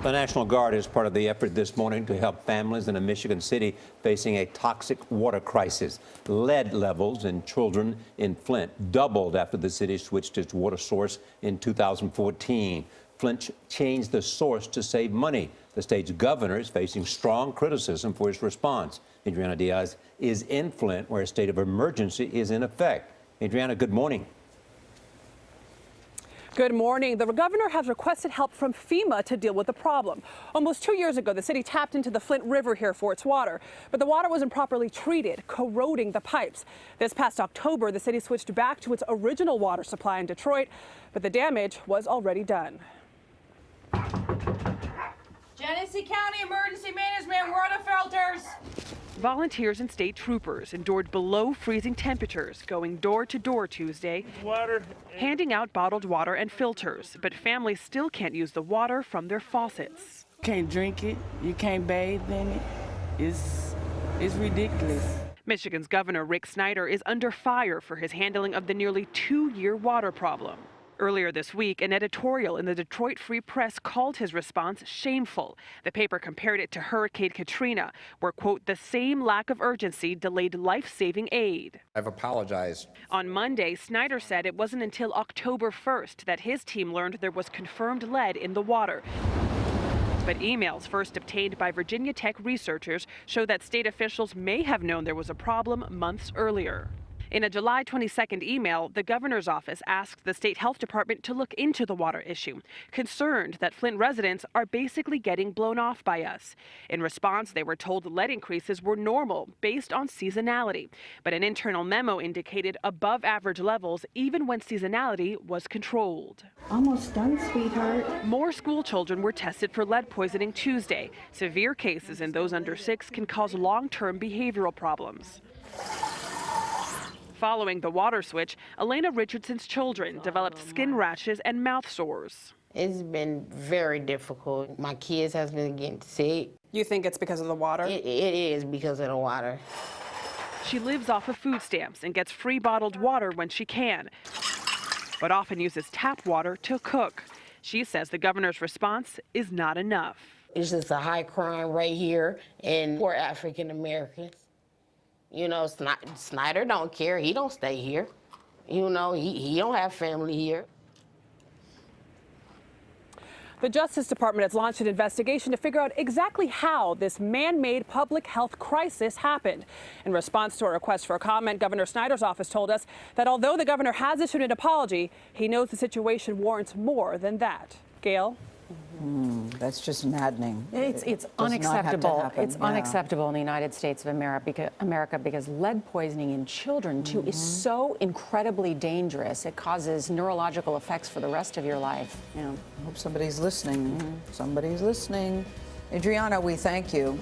The National Guard is part of the effort this morning to help families in a Michigan city facing a toxic water crisis. Lead levels in children in Flint doubled after the city switched its water source in 2014. Flint changed the source to save money. The state's governor is facing strong criticism for his response. Adriana Diaz is in Flint, where a state of emergency is in effect. Adriana, good morning. Good morning. The governor has requested help from FEMA to deal with the problem. Almost 2 years ago, the city tapped into the Flint River here for its water, but the water wasn't properly treated, corroding the pipes. This past October, the city switched back to its original water supply in Detroit, but the damage was already done. Genesee County Emergency Management, water filters. Volunteers and state troopers endured below freezing temperatures, going door to door Tuesday, handing out bottled water and filters. But families still can't use the water from their faucets. Can't drink it, you can't bathe in it. It's ridiculous. Michigan's Governor Rick Snyder is under fire for his handling of the nearly 2-year water problem. Earlier this week, an editorial in the Detroit Free Press called his response shameful. The paper compared it to Hurricane Katrina, where, quote, the same lack of urgency delayed life-saving aid. I've apologized. On Monday, Snyder said it wasn't until October 1st that his team learned there was confirmed lead in the water. But emails first obtained by Virginia Tech researchers show that state officials may have known there was a problem months earlier. In a July 22nd email, the governor's office asked the state health department to look into the water issue, concerned that Flint residents are basically getting blown off by us. In response, they were told lead increases were normal based on seasonality, but an internal memo indicated above average levels even when seasonality was controlled. Almost done, sweetheart. More school children were tested for lead poisoning Tuesday. Severe cases in those under 6 can cause long-term behavioral problems. Following the water switch, Elena Richardson's children developed skin rashes and mouth sores. It's been very difficult. My kids have been getting sick. You think it's because of the water? It is because of the water. She lives off of food stamps and gets free bottled water when she can, but often uses tap water to cook. She says the governor's response is not enough. It's just a high crime rate here, and poor African Americans. You know, Snyder don't care. He don't stay here. You know, he don't have family here. The Justice Department has launched an investigation to figure out exactly how this man-made public health crisis happened. In response to a request for a comment, Governor Snyder's office told us that although the governor has issued an apology, he knows the situation warrants more than that. Gail? That's just maddening. It's unacceptable. It's unacceptable in the United States of America because lead poisoning in children, too, is so incredibly dangerous. It causes neurological effects for the rest of your life. I hope somebody's listening. Somebody's listening. Adriana, we thank you.